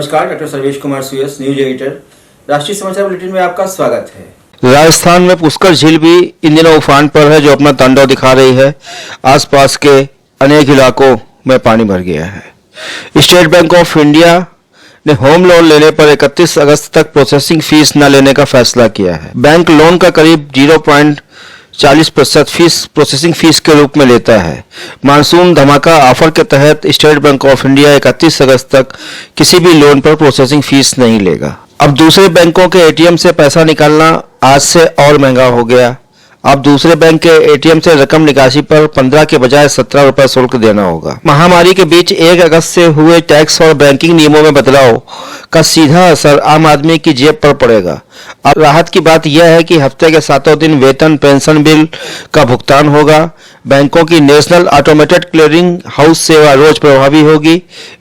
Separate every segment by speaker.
Speaker 1: नमस्कार, डॉक्टर सर्वेश कुमार सुयस, news editor. राष्ट्रीय समाचार बुलेटिन में आपका स्वागत है।
Speaker 2: राजस्थान में पुष्कर झील भी इन दिनों उफान पर है, जो अपना तांडव दिखा रही है। आसपास के अनेक इलाकों में पानी भर गया है। स्टेट बैंक ऑफ इंडिया ने होम लोन लेने पर 31 अगस्त तक प्रोसेसिंग फीस न लेने का फैसला किया है। बैंक लोन का करीब 0.40% फीस प्रोसेसिंग फीस के रूप में लेता है। मानसून धमाका ऑफर के तहत स्टेट बैंक ऑफ इंडिया 31 अगस्त तक किसी भी लोन पर प्रोसेसिंग फीस नहीं लेगा। अब दूसरे बैंकों के एटीएम से पैसा निकालना आज से और महंगा हो गया। अब दूसरे बैंक के एटीएम से रकम निकासी पर 15 के बजाय 17 रुपए शुल्क देना होगा। महामारी के बीच 1 अगस्त से हुए टैक्स और बैंकिंग नियमों में बदलाव का सीधा असर आम आदमी की जेब पर पड़ेगा। अब राहत की बात यह है कि हफ्ते के 7 दिन वेतन, पेंशन बिल का भुगतान होगा। बैंकों की नेशनल ऑटोमेटेड क्लियरिंग हाउस सेवा रोज प्रभावी होगी।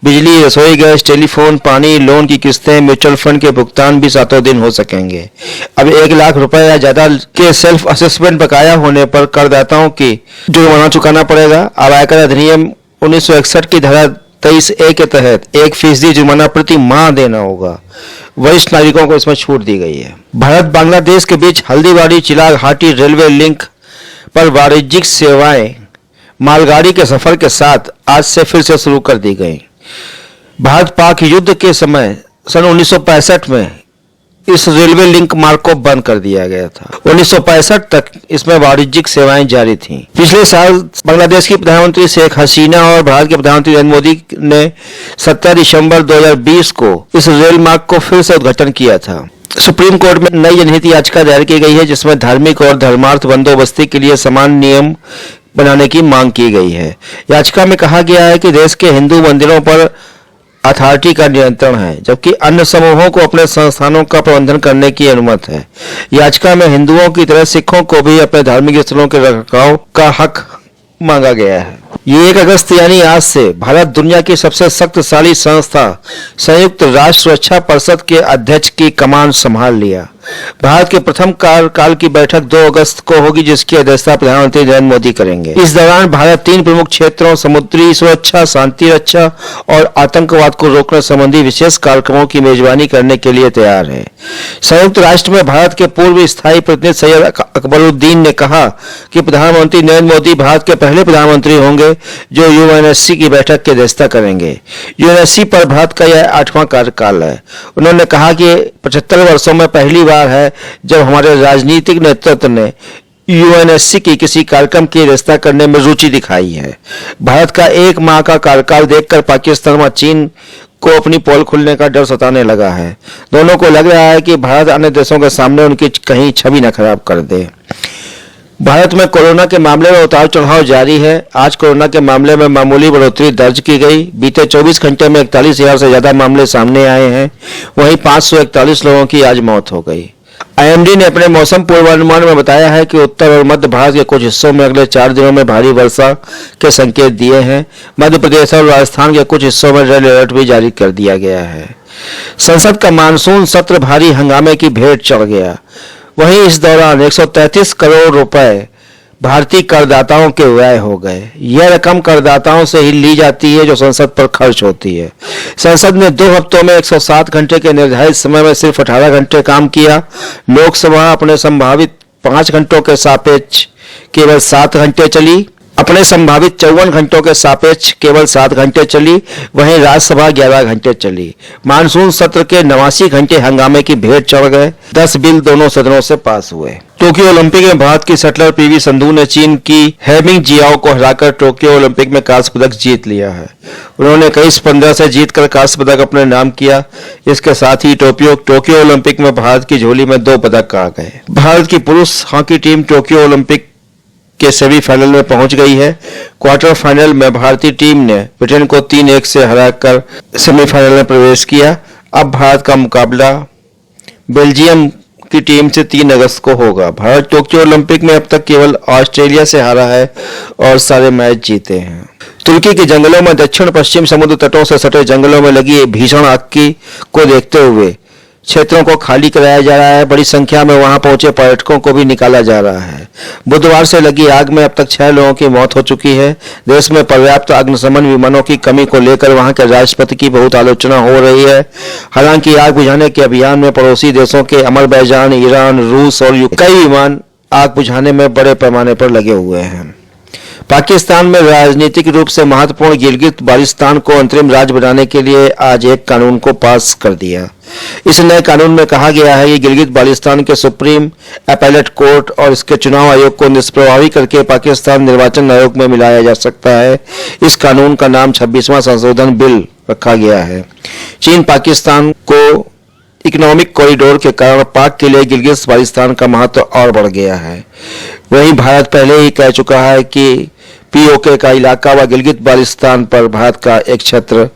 Speaker 2: बिजली, रसोई गैस, टेलीफोन, पानी, लोन की किस्तें, म्यूचुअल फंड के भुगतान भी 7 दिन हो सकेंगे। अब 1 लाख रुपए या ज्यादा के सेल्फ असेसमेंट बकाया होने पर करदाताओं की जुर्माना चुकाना पड़ेगा। अब आयकर अधिनियम 1961 की धारा 23A के तहत 1% जुर्माना प्रति माह देना होगा। वरिष्ठ नागरिकों को इसमें छूट दी गई है। भारत बांग्लादेश के बीच हल्दीबाड़ी चिराग हाटी रेलवे लिंक पर वाणिज्यिक सेवाएं मालगाड़ी के सफर के साथ आज से फिर से शुरू कर दी गई। भारत पाक युद्ध के समय सन 1965 में इस रेलवे लिंक मार्ग को बंद कर दिया गया था। 1965 तक इसमें वाणिज्यिक सेवाएं जारी थीं। पिछले साल बांग्लादेश की प्रधानमंत्री शेख हसीना और भारत के प्रधानमंत्री नरेंद्र मोदी ने 17 दिसंबर 2020 को इस रेल मार्ग को फिर से उद्घाटन किया था। सुप्रीम कोर्ट में नई जनहित याचिका दायर की गई है, जिसमें धार्मिक और धर्मार्थ बंदोबस्ती के लिए समान नियम बनाने की मांग की गई है। याचिका में कहा गया है कि देश के हिंदू मंदिरों पर अथॉरिटी का नियंत्रण है, जबकि अन्य समूहों को अपने संस्थानों का प्रबंधन करने की अनुमति है। याचिका में हिंदुओं की तरह सिखों को भी अपने धार्मिक स्थलों के रखरखाव का हक मांगा गया है। ये 1 अगस्त यानी आज से भारत दुनिया की सबसे शक्तिशाली संस्था संयुक्त राष्ट्र सुरक्षा परिषद के अध्यक्ष की कमान संभाल लिया। भारत के प्रथम कार्यकाल की बैठक 2 अगस्त को होगी, जिसकी अध्यक्षता प्रधानमंत्री नरेंद्र मोदी करेंगे। इस दौरान भारत 3 प्रमुख क्षेत्रों समुद्री सुरक्षा, शांति रक्षा और आतंकवाद को रोकने संबंधी विशेष कार्यक्रमों की मेजबानी करने के लिए तैयार है। संयुक्त राष्ट्र में भारत के पूर्व स्थायी प्रतिनिधि सैयद अकबरुद्दीन ने कहा कि प्रधानमंत्री नरेंद्र मोदी भारत के पहले प्रधानमंत्री होंगे जो यूएनएससी की बैठक की अध्यक्षता करेंगे। यूएनएससी पर भारत का यह 8वां कार्यकाल है। उन्होंने कहा कि 75 वर्षों में पहली बार है जब हमारे राजनीतिक नेतृत्व ने यूएनएससी की किसी कार्यक्रम की अध्यक्षता करने में रुचि दिखाई है। भारत का 1 माह का कार्यकाल देखकर पाकिस्तान व चीन को अपनी पोल खुलने का डर सताने लगा है। दोनों को लग रहा है कि भारत अन्य देशों के सामने उनकी कहीं छवि न खराब कर दे। भारत में कोरोना के मामले में उतार चढ़ाव जारी है। आज कोरोना के मामले में मामूली बढ़ोतरी दर्ज की गई। बीते 24 घंटे में 41,000 से ज्यादा मामले सामने आए हैं। वहीं 541 लोगों की आज मौत हो गई। आईएमडी ने अपने मौसम पूर्वानुमान में बताया है कि उत्तर और मध्य भारत के कुछ हिस्सों में अगले 4 दिनों में भारी वर्षा के संकेत दिए हैं। मध्य प्रदेश और राजस्थान के कुछ हिस्सों में रेड अलर्ट भी जारी कर दिया गया है। संसद का मानसून सत्र भारी हंगामे की भेंट चढ़ गया। वहीं इस दौरान 133 करोड़ रुपए भारतीय करदाताओं के व्यय हो गए। यह रकम करदाताओं से ही ली जाती है जो संसद पर खर्च होती है। संसद ने 2 हफ्तों में 107 घंटे के निर्धारित समय में सिर्फ 18 घंटे काम किया। लोकसभा अपने संभावित 5 घंटों के सापेक्ष केवल 7 घंटे चली। अपने संभावित 54 घंटों के सापेक्ष केवल 7 घंटे चली। वहीं राज्यसभा 11 घंटे चली। मानसून सत्र के 89 घंटे हंगामे की भेंट चढ़ गए। 10 बिल दोनों सदनों से पास हुए। टोक्यो ओलंपिक में भारत की शटलर पीवी संधू ने चीन की हेमिंग जियाओ को हराकर टोक्यो ओलंपिक में कांस्य पदक जीत लिया है। उन्होंने 21-15 से जीतकर कांस्य पदक अपने नाम किया। इसके साथ ही टोक्यो ओलंपिक में भारत की झोली में 2 पदक आ गए। भारत की पुरुष हॉकी टीम टोक्यो ओलंपिक के सेमीफाइनल में पहुंच गई है। क्वार्टर फाइनल में भारतीय टीम ने ब्रिटेन को 3-1 से हराकर सेमीफाइनल में प्रवेश किया। अब भारत का मुकाबला बेल्जियम की टीम से 3 अगस्त को होगा। भारत टोक्यो ओलंपिक में अब तक केवल ऑस्ट्रेलिया से हारा है और सारे मैच जीते हैं। तुर्की के जंगलों में दक्षिण पश्चिम समुद्र तटों से सटे जंगलों में लगी भीषण आग को देखते हुए क्षेत्रों को खाली कराया जा रहा है। बड़ी संख्या में वहां पहुंचे पर्यटकों को भी निकाला जा रहा है। बुधवार से लगी आग में अब तक 6 लोगों की मौत हो चुकी है। देश में पर्याप्त अग्निशमन विमानों की कमी को लेकर वहां के राष्ट्रपति की बहुत आलोचना हो रही है। हालांकि आग बुझाने के अभियान में पड़ोसी देशों के अजरबैजान, ईरान, रूस और कई विमान आग बुझाने में बड़े पैमाने पर लगे हुए हैं। पाकिस्तान में राजनीतिक रूप से महत्वपूर्ण गिलगित बाल्टिस्तान को अंतरिम राज्य बनाने के लिए आज एक कानून को पास कर दिया। इस नए कानून में कहा गया है कि गिलगित बाल्टिस्तान के सुप्रीम अपीलेट कोर्ट और इसके चुनाव आयोग को निष्प्रभावी करके पाकिस्तान निर्वाचन आयोग में मिलाया जा सकता है। इस कानून का नाम 26वां संशोधन बिल रखा गया है। चीन पाकिस्तान को इकोनॉमिक कॉरिडोर के कारण पाक के लिए गिलगित बाल्टिस्तान का महत्व और बढ़ गया है। वहीं भारत पहले ही कह चुका है कि पीओके का इलाका व गिलगित बाल्टिस्तान पर भारत का एक क्षेत्र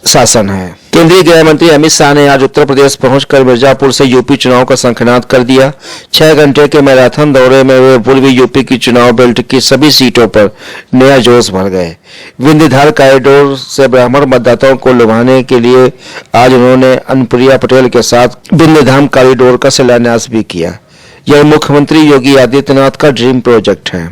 Speaker 2: शासन है। केंद्रीय गृह मंत्री अमित शाह ने आज उत्तर प्रदेश पहुंचकर मिर्जापुर से यूपी चुनाव का शंखनाद कर दिया। 6 घंटे के मैराथन दौरे में वे पूर्वी यूपी की चुनाव बेल्ट की सभी सीटों पर नया जोश भर गए। विंध्यधर कॉरिडोर से ब्राह्मण मतदाताओं को लुभाने के लिए आज उन्होंने अनुप्रिया पटेल के साथ विंध्यधाम कॉरिडोर का शिलान्यास भी किया। यह मुख्यमंत्री योगी आदित्यनाथ का ड्रीम प्रोजेक्ट है।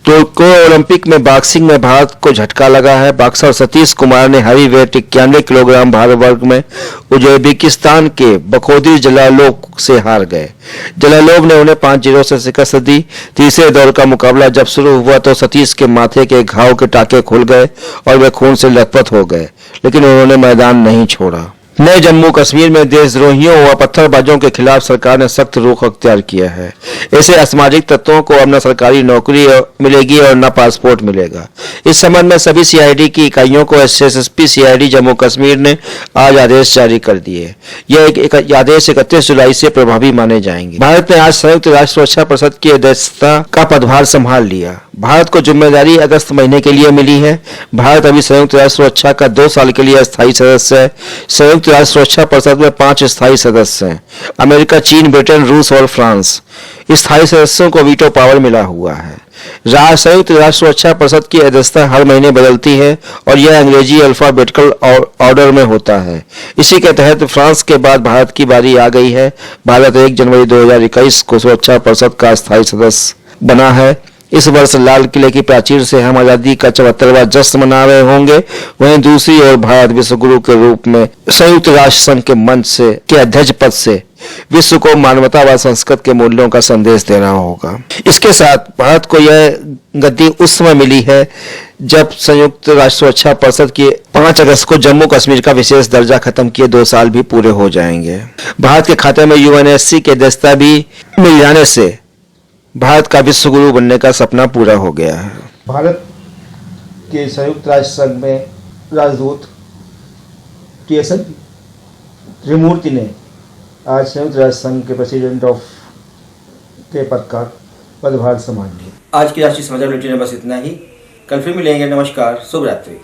Speaker 2: टोक्यो ओलंपिक में बॉक्सिंग में भारत को झटका लगा है। बॉक्सर सतीश कुमार ने हैवी वेट 91 किलोग्राम भार वर्ग में उज्बेकिस्तान के बखोदिर जलालोव से हार गए। जलालोव ने उन्हें 5-0 से शिकस्त दी। तीसरे दौर का मुकाबला जब शुरू हुआ तो सतीश के माथे के घाव के टाके खुल गए और वे खून से लथपथ हो गए, लेकिन उन्होंने मैदान नहीं छोड़ा। नए जम्मू कश्मीर में देशद्रोहियों व पत्थरबाजों के खिलाफ सरकार ने सख्त रुख अख्तियार किया है। ऐसे असामाजिक तत्वों को अब न सरकारी नौकरी मिलेगी और न पासपोर्ट मिलेगा। इस संबंध में सभी सीआईडी की इकाइयों को एसएसपी सीआईडी जम्मू कश्मीर ने आज आदेश जारी कर दिए। यह एक आदेश 31 जुलाई से प्रभावी माने जाएंगे। भारत ने आज संयुक्त राष्ट्र सुरक्षा परिषद की अध्यक्षता का पदभार संभाल लिया। भारत को जिम्मेदारी अगस्त महीने के लिए मिली है। भारत अभी संयुक्त राष्ट्र सुरक्षा का 2 साल के लिए स्थायी सदस्य है। संयुक्त राष्ट्र सुरक्षा परिषद में 5 स्थायी सदस्य हैं। अमेरिका, चीन, ब्रिटेन, रूस और फ्रांस। स्थायी सदस्यों को वीटो पावर मिला हुआ है। संयुक्त राष्ट्र सुरक्षा परिषद की अध्यक्षता हर महीने बदलती है और यह अंग्रेजी अल्फाबेटिकल ऑर्डर में होता है। इसी के तहत फ्रांस के बाद भारत की बारी आ गई है। भारत 1 जनवरी 2021 को सुरक्षा परिषद का स्थायी सदस्य बना है। इस वर्ष लाल किले की प्राचीर से हम आजादी का 74वां जश्न मना रहे होंगे। वहीं दूसरी ओर भारत विश्व गुरु के रूप में संयुक्त राष्ट्र संघ के मंच से के अध्यक्ष पद से विश्व को मानवता व संस्कृत के मूल्यों का संदेश दे रहा होगा। इसके साथ भारत को यह गद्दी उस समय मिली है जब संयुक्त राष्ट्र सुरक्षा परिषद की 5 अगस्त को जम्मू कश्मीर का विशेष दर्जा खत्म किए 2 साल भी पूरे हो जाएंगे। भारत के खाते में यूएनएससी की अध्यक्षता भी मिल जाने से भारत का विश्व गुरु बनने का सपना पूरा हो गया है। भारत के संयुक्त राष्ट्र संघ में राजदूत टीएस त्रिमूर्ति ने आज संयुक्त राष्ट्र संघ के प्रेसिडेंट के पद का पदभार संभाल लिया।
Speaker 1: आज की राष्ट्रीय समाचार बुलेटिन में बस इतना ही। कल फिर मिलेंगे। नमस्कार, शुभ रात्रि।